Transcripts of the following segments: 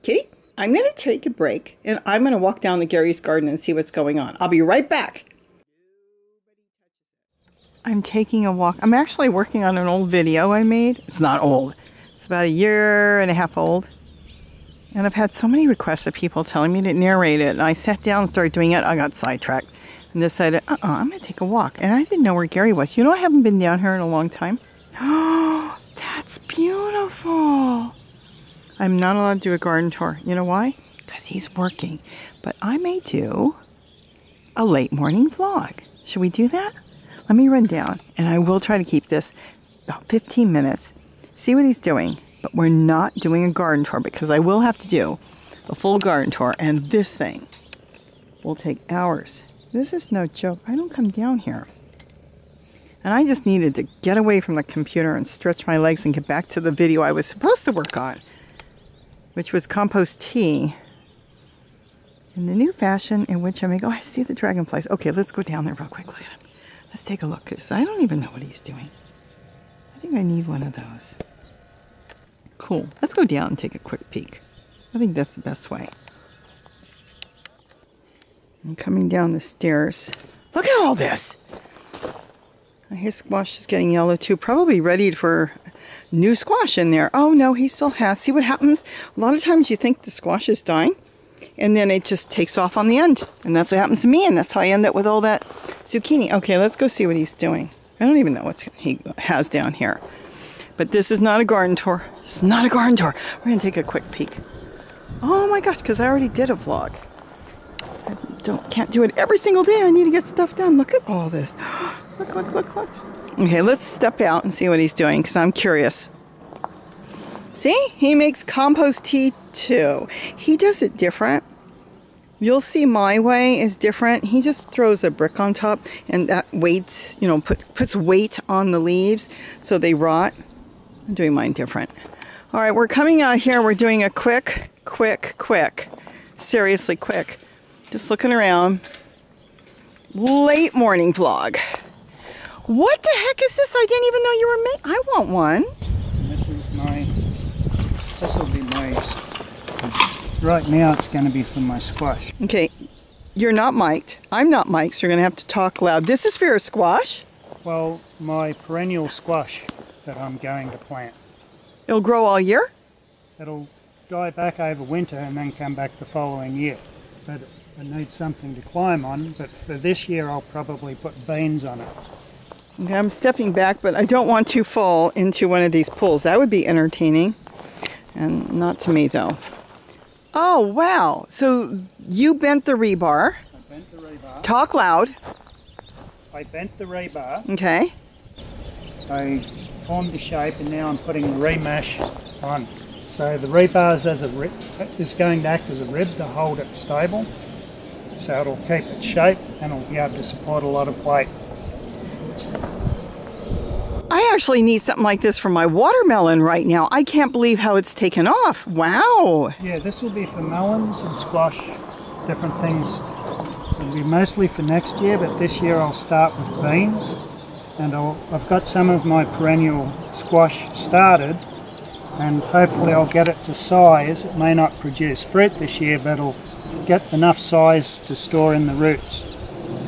Kitty, I'm going to take a break and I'm going to walk down to Gary's garden and see what's going on. I'll be right back. I'm taking a walk. I'm actually working on an old video I made. It's not old. It's about 1.5 years old. And I've had so many requests of people telling me to narrate it. And I sat down and started doing it. I got sidetracked and decided, I'm going to take a walk. And I didn't know where Gary was. You know, I haven't been down here in a long time. Oh, that's beautiful. I'm not allowed to do a garden tour. You know why? Because he's working. But I may do a late morning vlog. Should we do that? Let me run down. And I will try to keep this about 15 minutes. See what he's doing. But we're not doing a garden tour because I will have to do a full garden tour. And this thing will take hours. This is no joke. I don't come down here. And I just needed to get away from the computer and stretch my legs and get back to the video I was supposed to work on, which was compost tea in the new fashion in which I make. Oh, I see the dragonflies. Okay, let's go down there real quick. Look at him. Let's take a look because I don't even know what he's doing. I think I need one of those. Cool. Let's go down and take a quick peek. I think that's the best way. I'm coming down the stairs. Look at all this. His squash is getting yellow too. Probably ready for new squash in there. Oh no, he still has. See what happens? A lot of times you think the squash is dying and then it just takes off on the end. And that's what happens to me, and that's how I end up with all that zucchini. Okay, let's go see what he's doing. I don't even know what he has down here. But this is not a garden tour. This is not a garden tour. We're going to take a quick peek. Oh my gosh, because I already did a vlog. I can't do it every single day. I need to get stuff done. Look at all this. Look, look, look, look. Okay, let's step out and see what he's doing because I'm curious. See? He makes compost tea too. He does it different. You'll see my way is different. He just throws a brick on top and that weights, you know, puts weight on the leaves so they rot. I'm doing mine different. All right, we're coming out here. We're doing a quick, seriously quick. Just looking around. Late morning vlog. What the heck is this? I didn't even know you were making. I want one. This will be my, right now it's going to be for my squash. Okay, you're not mic'd. I'm not mic'd, so you're going to have to talk loud. This is for your squash? Well, my perennial squash that I'm going to plant. It'll grow all year? It'll die back over winter and then come back the following year. But I need something to climb on, but for this year I'll probably put beans on it. Okay, I'm stepping back, but I don't want to fall into one of these pools. That would be entertaining. And not to me, though. Oh, wow. So you bent the rebar. I bent the rebar. Talk loud. I bent the rebar. Okay. I formed the shape, and now I'm putting the remash on. So the rebar is going to act as a rib to hold it stable. So it'll keep its shape and it'll be able to support a lot of weight. I actually need something like this for my watermelon right now. I can't believe how it's taken off. Wow. Yeah, this will be for melons and squash, different things. It'll be mostly for next year, but this year I'll start with beans. And I've got some of my perennial squash started, and hopefully I'll get it to size. It may not produce fruit this year, but it'll get enough size to store in the roots.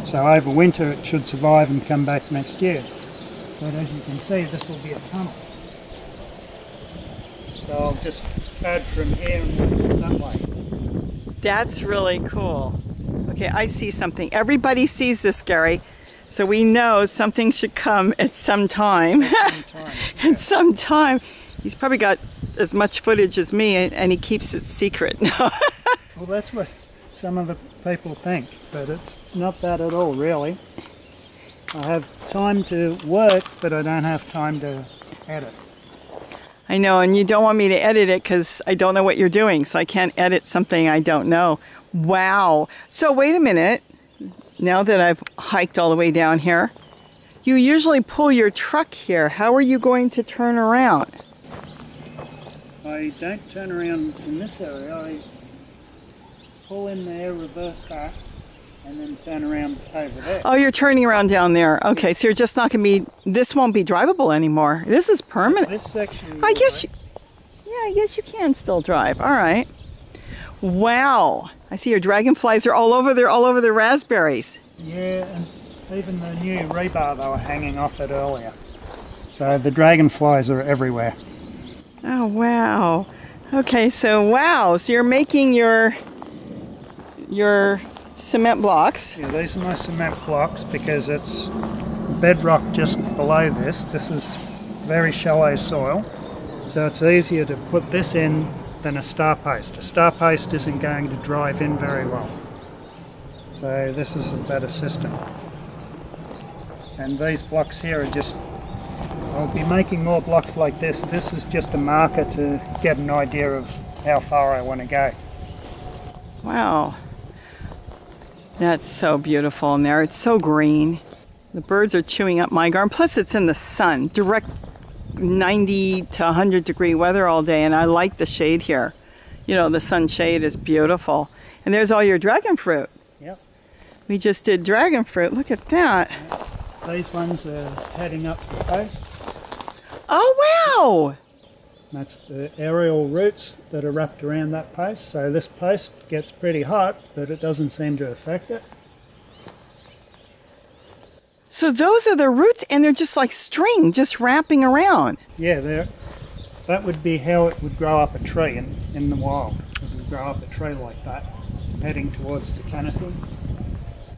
So over winter it should survive and come back next year. But as you can see, this will be a tunnel. So I'll just add from here and that way. That's really cool. Okay, I see something. Everybody sees this, Gary. So we know something should come at some time. At some time. He's probably got as much footage as me, and he keeps it secret. Well, that's what some of the people think, but it's not that at all, really. I have time to work, but I don't have time to edit. I know, and you don't want me to edit it because I don't know what you're doing, so I can't edit something I don't know. Wow. So wait a minute. Now that I've hiked all the way down here, you usually pull your truck here. How are you going to turn around? I don't turn around in this area. I pull in there, reverse back, and then turn around over there. Oh, you're turning around down there. Okay, so you're just not going to be, this won't be drivable anymore. This is permanent. This section, I guess you can still drive. All right. Wow. I see your dragonflies are all over there, all over the raspberries. Yeah, and even the new rebar they were hanging off it earlier. So the dragonflies are everywhere. Oh, wow. Okay, so wow. So you're making your cement blocks. Yeah, these are my cement blocks because it's bedrock just below this. This is very shallow soil. So it's easier to put this in than a star post. A star post isn't going to drive in very well. So this is a better system. And these blocks here are just, I'll be making more blocks like this. This is just a marker to get an idea of how far I want to go. Wow. That's so beautiful in there. It's so green. The birds are chewing up my garden. Plus it's in the sun, direct 90 to 100 degree weather all day, and I like the shade here. You know, the sunshade is beautiful. And there's all your dragon fruit. Yep. We just did dragon fruit. Look at that. These ones are heading up the posts. Oh, wow. That's the aerial roots that are wrapped around that post. So this post gets pretty hot, but it doesn't seem to affect it. So those are the roots, and they're just like string, just wrapping around. Yeah, that would be how it would grow up a tree in the wild. It would grow up a tree like that, heading towards the canopy.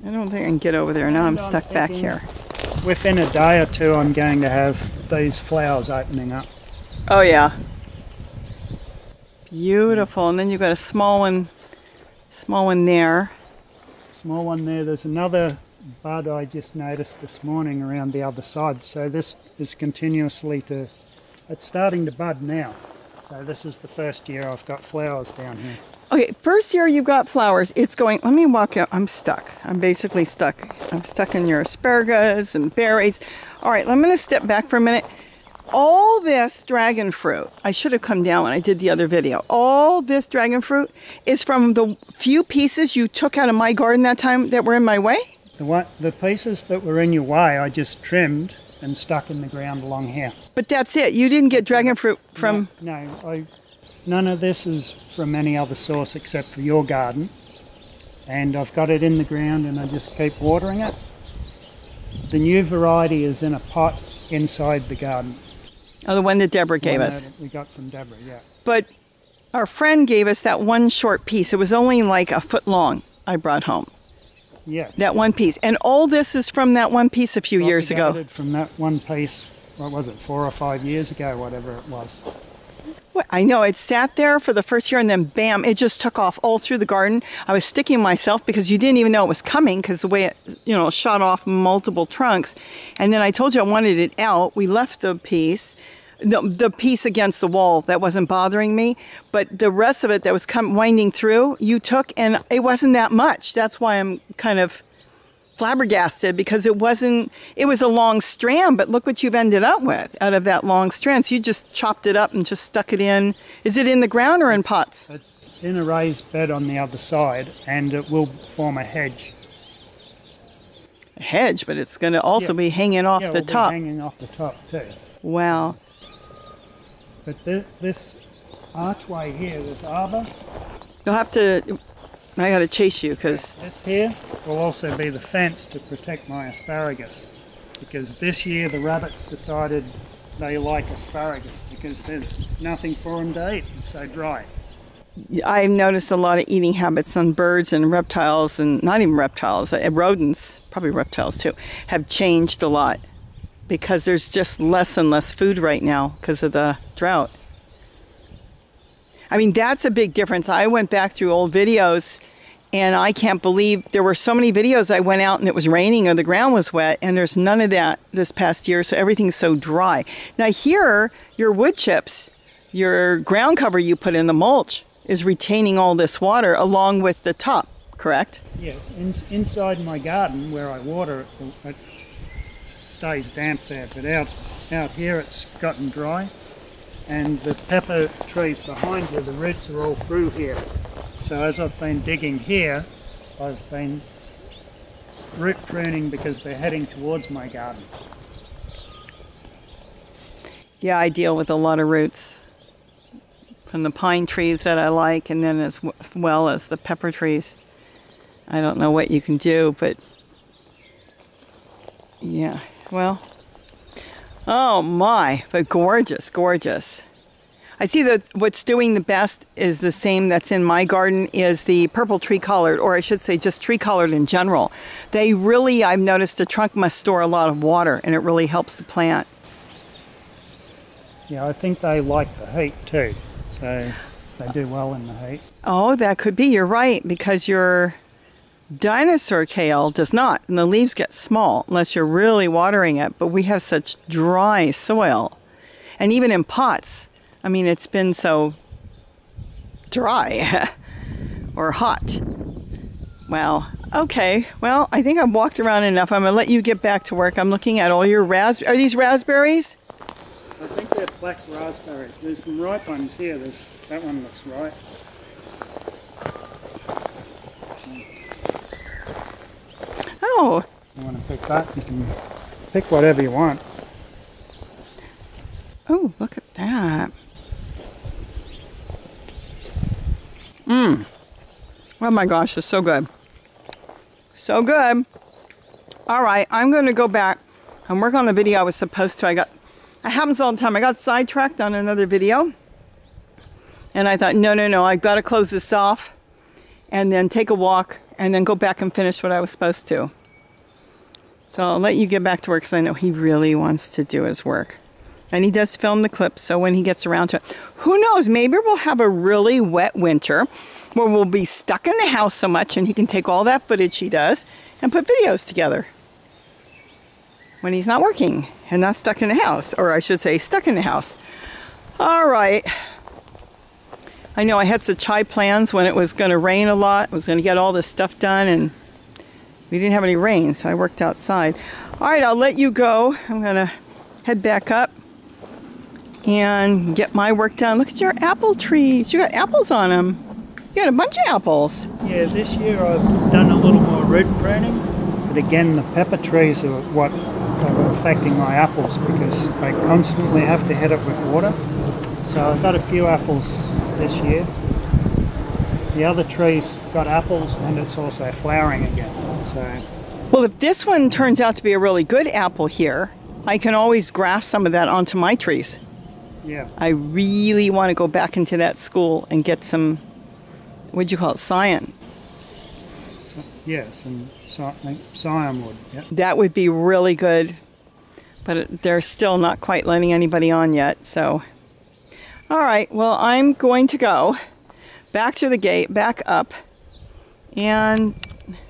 I don't think I can get over there. Now I'm stuck back here. Within a day or two, I'm going to have these flowers opening up. Oh, yeah. Beautiful. And then you've got a small one there. Small one there. There's another bud I just noticed this morning around the other side. So this is continuously it's starting to bud now. So this is the first year I've got flowers down here. Okay, first year you've got flowers. It's going, let me walk out. I'm stuck. I'm basically stuck. I'm stuck in your asparagus and berries. All right, I'm going to step back for a minute. All this dragon fruit, I should have come down when I did the other video. All this dragon fruit is from the few pieces you took out of my garden that time that were in my way? The pieces that were in your way, I just trimmed and stuck in the ground along here. But that's it. You didn't get dragon fruit from... No, none of this is from any other source except for your garden. And I've got it in the ground and I just keep watering it. The new variety is in a pot inside the garden. Oh, the one that Deborah gave us. That we got from Deborah, yeah. But our friend gave us that one short piece. It was only like a foot long I brought home. Yeah. That one piece. And all this is from that one piece a few years ago. From that one piece, what was it, 4 or 5 years ago, whatever it was. Well, I know, it sat there for the first year and then bam, it just took off all through the garden. I was sticking myself because you didn't even know it was coming because the way it, shot off multiple trunks. And then I told you I wanted it out. We left the piece. The piece against the wall that wasn't bothering me, but the rest of it that was winding through, you took, and it wasn't that much. That's why I'm kind of flabbergasted because it was a long strand, but look what you've ended up with out of that long strand. So you just chopped it up and just stuck it in. Is it in the ground or in pots? It's in a raised bed on the other side, and it will form a hedge. A hedge, but it's going to also be hanging off the top. Hanging off the top too. Wow. But this archway here, this arbor. You'll have to, I got to chase you because... This here will also be the fence to protect my asparagus. Because this year the rabbits decided they like asparagus because there's nothing for them to eat. It's so dry. I've noticed a lot of eating habits on birds and reptiles, and not even reptiles, rodents, probably reptiles too, have changed a lot. Because there's just less and less food right now because of the drought. I mean, that's a big difference. I went back through old videos and I can't believe there were so many videos I went out and it was raining or the ground was wet, and there's none of that this past year, so everything's so dry. Now here, your wood chips, your ground cover you put in the mulch is retaining all this water along with the top, correct? Yes, inside my garden where I water it stays damp there, but out here it's gotten dry, and the pepper trees behind you, the roots are all through here. So as I've been digging here, I've been root pruning because they're heading towards my garden. Yeah, I deal with a lot of roots. from the pine trees that I like, and then as well as the pepper trees. I don't know what you can do, but yeah, well, oh my, but gorgeous, gorgeous. I see that what's doing the best is the same that's in my garden is the purple tree colored, or I should say just tree colored in general. They really, I've noticed the trunk must store a lot of water, and it really helps the plant. Yeah, I think they like the heat too, so they do well in the heat. Oh, that could be, you're right, because your dinosaur kale does not, and the leaves get small unless you're really watering it, but we have such dry soil. And even in pots, I mean, it's been so dry or hot. Wow. Okay. Well, I think I've walked around enough. I'm going to let you get back to work. I'm looking at all your raspberries. Are these raspberries? I think they're black raspberries. There's some ripe ones here. That one looks ripe. Oh. You want to pick that? You can pick whatever you want. Oh, look at that. Oh my gosh, it's so good. So good. All right, I'm going to go back and work on the video I was supposed to. It happens all the time. I got sidetracked on another video. And I thought, no, I've got to close this off and then take a walk and then go back and finish what I was supposed to. So I'll let you get back to work because I know he really wants to do his work. And he does film the clips, so when he gets around to it, who knows, maybe we'll have a really wet winter where we'll be stuck in the house so much and he can take all that footage he does and put videos together when he's not working and not stuck in the house, or I should say stuck in the house. All right. I know I had such high plans when it was going to rain a lot. I was going to get all this stuff done, and we didn't have any rain, so I worked outside. All right, I'll let you go. I'm going to head back up and get my work done. Look at your apple trees. You got apples on them. You got a bunch of apples. Yeah, this year I've done a little more root pruning, but again the pepper trees are what are affecting my apples because I constantly have to hit it with water. So I've got a few apples this year. The other trees got apples and it's also flowering again. So, well, if this one turns out to be a really good apple here, I can always graft some of that onto my trees. yeah. I really want to go back into that school and get some, what'd you call it, scion? So, yeah, some scion wood. Yeah. That would be really good, but they're still not quite letting anybody on yet, so. All right, well, I'm going to go back to the gate, back up, and,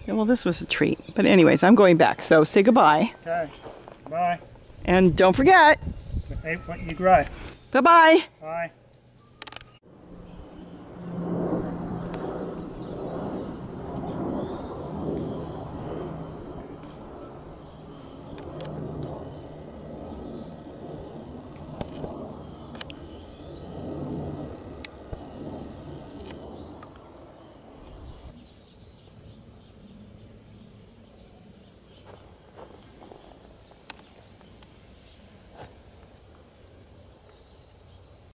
well, this was a treat. But anyways, I'm going back, so say goodbye. Okay, bye. And don't forget. Eat what you grow. Bye-bye. Bye.